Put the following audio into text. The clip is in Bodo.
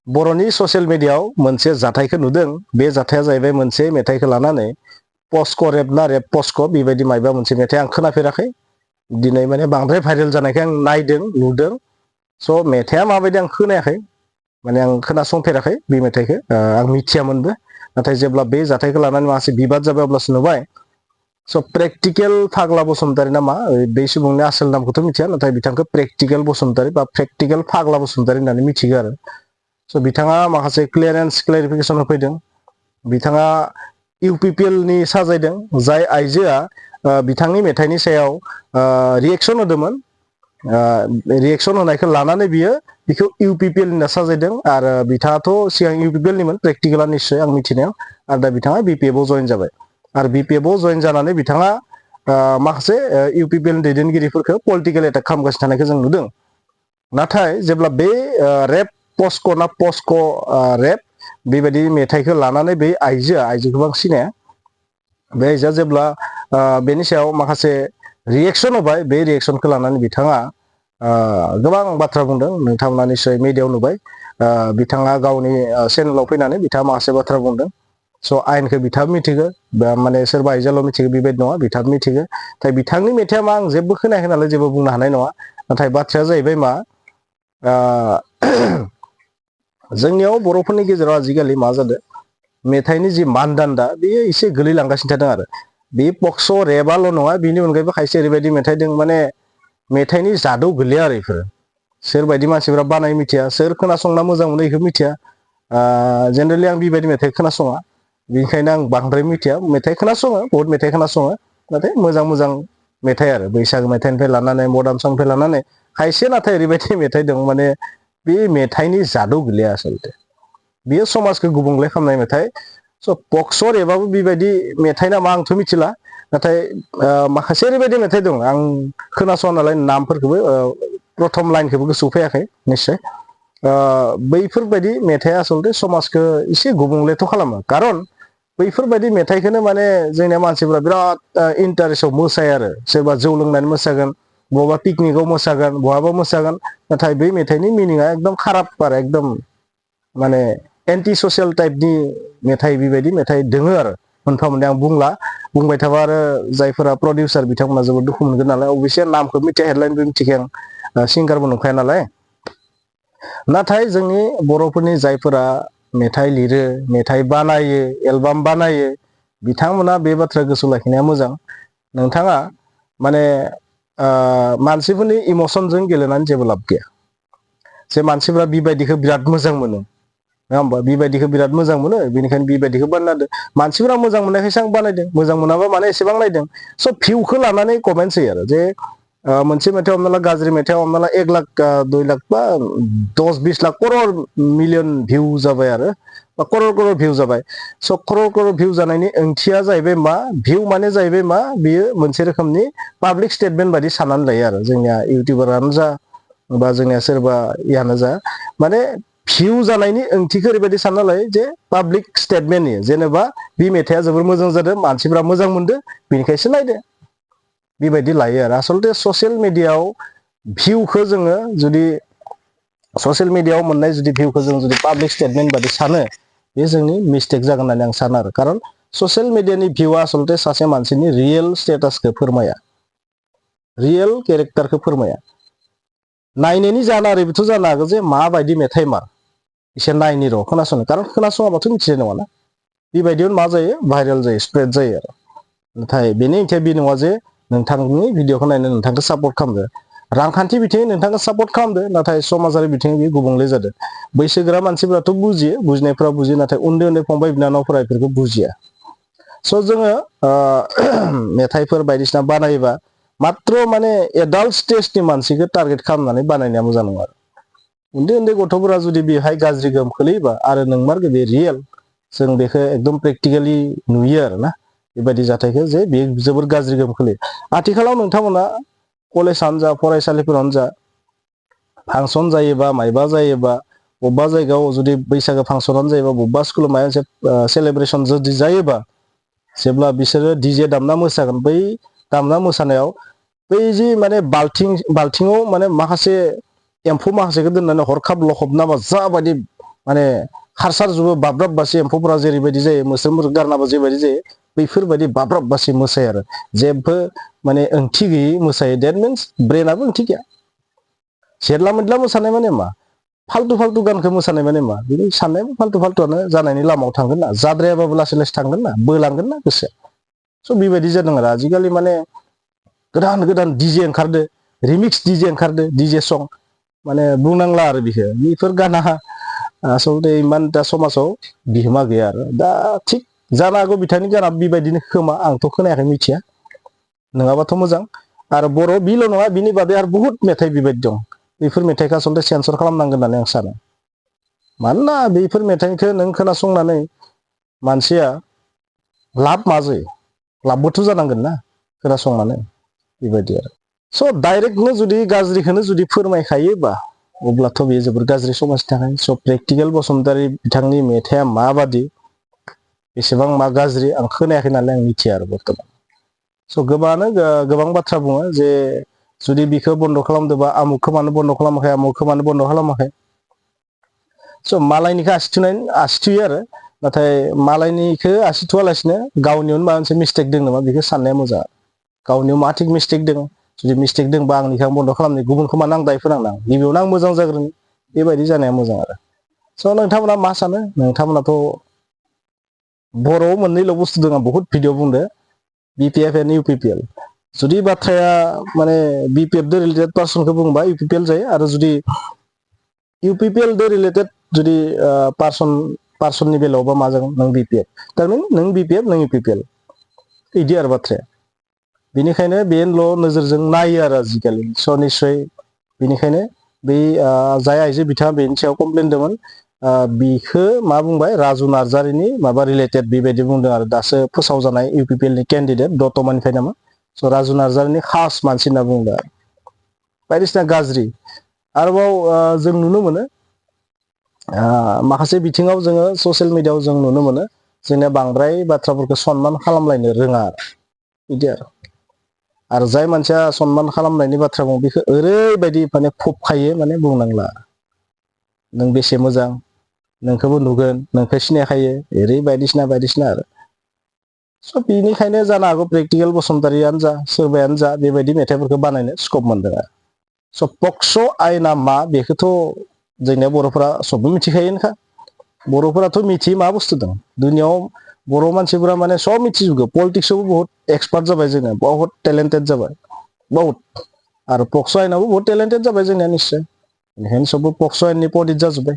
बर'नि ससियेल मिडियायाव मोनसे जाथायखौ नुदों बे जाथाया जाहैबाय मोनसे मेथाइखौ लानानै पस्क' रेप ना रेप पस्क' बेबायदि मायबा मोनसे मेथाइ आं खोनाफेराखै दिनै माने बांद्राय भाइरेल जानायखाय आं नायदों नुदों स' मेथाइआ माबायदि आं खोनायाखै माने आं खोनासंफेराखै बे मेथाइखौ आं मिथियामोनबो नाथाय जेब्ला बे जाथायखौ लानानै माखासे बिबाद जाबाय अब्लासो नुबाय स' प्रेक्टिकेल फाग्ला बसुमतारी नामा बे सुबुंनि आसोल नामखौथ' मिथिया नाथाय बिथांखौ प्रेक्टिकेल बसुमतारी बा प्रेक्टिकेल फाग्ला बसुमतारी होननानै मिथिगो आरो स' बिथाङा माखासे क्लियारिफिकेसन होफैदों बिथाङा UPPL नि साजायदों जाय आइजोआ बिथांनि मेथाइनि सायाव रिएक्सन होदोंमोन रिएक्सन होनायखौ लानानै बिखौ UPPL होनना साजायदों आरो बिथाङाथ' सिगां UPPL निमोन प्रेक्टिकेला निश्चय आं मिथिनायाव आरो दा बिथाङा BPF आव जइन जाबाय आरो BPF आव जइन जानानै बिथाङा माखासे UPPL नि दैदेनगिरिफोरखौ पलिटिकेल एटाक खालामगासिनो थानायखौ जों नुदों नाथाय जेब्ला बे रेप पस्क' ना पस्क' रेप बेबायदि मेथाइखौ लानानै बे आइजोखौ आं सिनाया बे आइजोआ जेब्ला बेनि सायाव माखासे रिएक्सन होबाय बे रिएक्सनखौ लानानै बिथाङा गोबां बाथ्रा बुंदों नोंथांमोना निश्चय मिडियायाव नुबाय बिथाङा गावनि चेनेलाव फैनानै बिथाङा माखासे बाथ्रा बुंदों स' आयेनखौ बिथाङा मिथिगो माने सोरबा आइजोआल' मिथिगो बेबायदि नङा बिथाङा मिथिगो नाथाय बिथांनि मेथाइआ मा आं जेबो खोनायाखै नालाय जेबो बुंनो हानाय नङा नाथाय बाथ्राया जाहैबाय मा जोंनियाव बर'फोरनि गेजेराव आजिखालि मा जादों मेथाइनि जि मानदान्दा बेयो एसे गोलैलांगासिनो थादों आरो बे पक्स' रेबाल' नङा बेनि अनगायैबो खायसे ओरैबायदि मेथाइ दं माने मेथाइनि जादौ गोलैया आरो बेफोरो सोरबायदि मानसिफ्रा बानाय मिथिया सोर खोनासंना मोजां मोनो बेखौ मिथिया जेनेरेलि आं बेबायदि मेथाइ खोनासङा बेनिखायनो आं बांद्राय मिथिया मेथाइ खोनासङो बहुत मेथाइ खोनासङो नाथाय मोजां मेथाइ आरो बैसागो मेथाइनिफ्राय लानानै मडार्न संनिफ्राय लानानै खायसे नाथाय ओरैबायदि मेथाइ दं माने बे मेथाइनि जादौ गैया आसलते बेयो समाजखौ गुबुंले खालामनाय मेथाइ स' पक्स' रेबाबो बेबायदि मेथाइ नामा आंथ' मिथिला नाथाय माखासे ओरैबायदि मेथाइ दं आं खोनासङा नालाय नामफोरखौबो प्रथम लाइनखौबो गोसोआव फैयाखै निश्चय बैफोरबायदि मेथाइआ आसलते समाजखौ एसे गुबुंलेथ' खालामो खारन बैफोरबायदि मेथाइखौनो माने जोंनिया मानसिफ्रा बिराद इन्टारेस्टआव मोसायो आरो सोरबा जौ लोंनानै मोसागोन बहाबा पिकनिकआव मोसागोन बहाबा मोसागोन नाथाय बै मेथाइनि मिनिङा एकदम खाराब आरो एकदम माने एन्टि ससियेल टाइपनि मेथाइ बेबायदि मेथाइ दोङो आरो मोनफा मोननै आं बुंबाय थाबा आरो जायफोरा प्रडिउसार बिथांमोना जोबोद दुखु मोनगोन नालाय अबयसे नामखौ मिथिया हेडलाइनबो मिथिखाया आं सिंगारबो नंखाया नालाय नाथाय जोंनि बर'फोरनि जायफोरा मेथाइ लिरो मेथाइ बानायो एलबाम बानायो बिथांमोना बे बाथ्रा गोसोआव लाखिनाया मोजां नोंथाङा माने मानसिफोरनि इमसनजों गेलेनानै जेबो लाब गैया जे मानसिफ्रा बेबायदिखौ बिराद मोजां मोनो नङा होमबा बेबायदिखौ बिराद मोजां मोनो बेनिखायनो बेबायदिखौ बानायदों मानसिफोरा मोजां मोननायखायसो आं बानायदों मोजां मोनाबा माने एसेबां नायदों स' भिउखौ लानानै कमेन्टस होयो आरो जे मोनसे मेथाइ हमना ला गाज्रि मेथाइ हमना ला 1 लाख 2 लाख बा 10-20 लाख करर मिलियन भिउ जाबाय आरो बा करर भिउ जाबाय स' करर भिउ जानायनि ओंथिया जाहैबाय मा भिउ माने जाहैबाय मा बेयो मोनसे रोखोमनि पाब्लिक स्टेटमेन्ट बायदि साननानै लायो आरो जोंनिया इउटिउबारानो जा बा जोंनिया सोरबा यानो जा माने भिउ जानायनि ओंथिखौ ओरैबायदि सानना लायो जे पाब्लिक स्टेटमेन्टनि जेनेबा बे मेथाइआ जोबोर मोजां जादों मानसिफ्रा मोजां मोनदों बेनिखायसो नायदो बेबायदि लायो आरो आसलते ससियेल मिडियायाव भिउखौ जोङो जुदि ससियेल मिडियायाव मोननाय जुदि भिउखौ जों जुदि पाब्लिक स्टेटमेन्ट बायदि सानो बे जोंनि मिस्टेक जागोन होननानै आं सानो आरो खारन ससियेल मिडियानि भिउआ आसलते सासे मानसिनि रियेल स्टेटासखौ फोरमाया रियेल केरेक्टारखौ फोरमाया नायनायनि जाहोना ओरैबोथ' जानो हागौ जे माबायदि मेथाइ मार एसे नायनि र' खोनासंनो खारन खोनासङाबाथ' मिथिनाय नङाना बेबायदियावनो मा जायो भाइरेल जायो स्प्रेड जायो आरो नाथाय बेनि ओंथिया बे नङा जे नोंथांनि भिडिअखौ नायनो नोंथांखौ सापर्ट खालामदो रांखान्थि बिथिङै नोंथांखौ सापर्ट खालामदो नाथाय समाजारि बिथिङै बे गुबुंले जादों बैसोगोरा मानसिफ्राथ' बुजियो बुजिनायफ्रा बुजियो नाथाय उन्दै फंबाय बिनानावफोरा बेफोरखौ बुजिया स' जोङो मेथाइफोर बायदिसिना बानायोबा मात्र माने एडाल्ट स्टेजनि मानसिखौ टारगेट खालामनानै बानायनाया मोजां नङा आरो उन्दै गथ'फोरा जुदि बेहाय गाज्रि गोहोम खोलैयोबा आरो नोंमारगौ बे रियेल जों बेखौ एकदम प्रेक्टिकेलि नुयो आरोना बेबायदि जाथायखौ जे बे जोबोर गाज्रि गोहोम खोलैयो आथिखालाव नोंथांमोना कलेजानो जा फरायसालिफोरावनो जा फांसन जायोबा मायबा जायोबा बबेबा जायगायाव जुदि बैसागो फांसनानो जायोबा बबेबा स्कुलाव माबा मोनसे सेलेब्रेसन जुदि जायोबा जेब्ला बिसोरो डिजे दामना मोसागोन बै दामना मोसानायाव बै जि माने बाल्थिङाव माने माखासे एम्फौ माखासेखौ दोननानै हरखाब लखबनाबा जाबायदि माने खारसार जुबो बाब्राब बासि एम्फौफोरा जेरैबायदि जायो मोस्रोमफोर गारनाबो जेरैबायदि जायो बैफोरबायदि बाब्राब बासि मोसायो आरो जेबो माने ओंथि गैयै मोसायो डेट मिन्स ब्रेनाबो ओंथि गैया सेरला मोदला मोसानाय माने मा फाल्थु फाल्थु गानखौ मोसानाय माने मा बिनि साननायाबो फाल्थु फाल्थुआनो जानायनि लामायाव थांगोन ना जाद्रायाबाबो लासै लासै थांगोन ना बोलांगोन ना गोसोआ स' बेबायदि जादों आरो आजिखालि माने गोदान गोदान डिजे ओंखारदो रिमिक्स डिजे ओंखारदो डिजे सं माने बुंनांला आरो बेफोर गाना आसलते इमान दा समाजाव बिहोमा गैया आरो दा थिग जानो हागौ बिथांनि गाना बेबायदिनो खोमा आंथ' खोनायाखै मिथिया नङाबाथ' मोजां आरो बर' बिल' नङा बिनि बादै आरो बहुत मेथाइ बेबायदि दं बेफोर मेथाइखौ आसलते सेन्सर खालामनांगोन होननानै आं सानो मानोना बेफोर मेथाइखौ नों खोनासंनानै मानसिया लाब मा जायो लाबबोथ' जानांगोन ना खोनासंनानै बेबायदि आरो स' डाइरेक्टनो जुदि गाज्रिखौनो जुदि फोरमायखायोबा अब्लाथ' बेयो जोबोर गाज्रि समाजनि थाखाय स' प्रेक्टिकेल बसुमतारी बिथांनि मेथाइआ माबादि बेसेबां मा गाज्रि आं खोनायाखै नालाय आं मिथिया आरो बर्थमान स' गोबाङानो गोबां बाथ्रा बुङो जे जुदि बिखौ बन्द' खालामदोंबा आमुखखौ मानो बन्द' खालामाखै आमुखखौ मानो बन्द' खालामाखै स' मालायनिखौ आसि थुयो आरो नाथाय मालायनिखौ आसि थुआलासिनो गावनियावनो माबा मोनसे मिस्टेक दं नामा बेखौ साननाया मोजां गावनियाव मा थिग मिस्टेक दङ जुदि मिस्टेक दंबा आंनिखौ आं बन्द' खालामनो गुबुनखौ मानो आं दाय फोनांनां गिबियावनो आं मोजां जाग्रोनि बेबायदि जानाया मोजां आरो स' नोंथांमोना मा सानो नोंथांमोनाथ' बर'आव मोननैल' बुस्थु दङ बहुत भिडिअ बुंदो BPF एन्ड UPPL जुदि बाथ्राया माने BPF दो रिलेटेड पार्सनखौ बुंबा UPPL जायो आरो जुदि UPPL दो रिलेटेड जुदि पार्सननि बेलायावबा मा जागोन नों BPF थारमाने नों BPF नों UPPL बिदि आरो बाथ्राया बेनिखायनो बेल' नोजोरजों नायो आरो आजिखालि स' निस्सय बेनिखायनो बै जाय आइजो बिथाङा बेनि सायाव कमप्लेन दंमोन बिखौ मा बुंबाय राजु नार्जारिनि माबा रिलेटेड बेबायदि बुंदों आरो दासो फोसावजानाय UPPL नि केन्डिडेट दतमानिफ्राय नामा स' राजु नार्जारिनि खास मानसि होनना बुंदों बायदिसिना गाज्रि आरोबाव जों नुनो मोनो माखासे बिथिङाव जोङो ससियेल मिडियायाव जों नुनो मोनो जोंनिया बांद्राय बाथ्राफोरखौ सनमान खालामलायनो रोङा बिदि आरो जाय मानसिया सनमान खालामनायनि बाथ्रा बुङो बेखौ ओरैबायदि माने फबखायो माने बुंनांला नों बेसे मोजां नोंखौबो नुगोन नोंखौ सिनायखायो ओरै बायदिसिना बायदिसिना आरो स' बेनिखायनो जानो हागौ प्रेक्टिकेल बसुमतारीयानो जा सोरबायानो जा बेबायदि मेथाइफोरखौ बानायनो स्कप मोनदों आरो स' पक्स' आयेना मा बेखौथ' जोंनिया बर'फोरा सबबो मिथिखायोनोखा बर'फोराथ' मिथियो मा बुस्थु दं दुनियाव बर' मानसिफोरा माने सब मिथिजोबगौ पलिटिक्सआवबो बहुत एक्सपार्ट जाबाय जोङो बहुत टेलेन्टेड जाबाय बहुत आरो पक्स' आयेनावबो बहुत टेलेन्टेड जाबाय जोंनिया निश्चय बेनिखायनो सबबो पक्स' आयेननि पडित जाजोब्बाय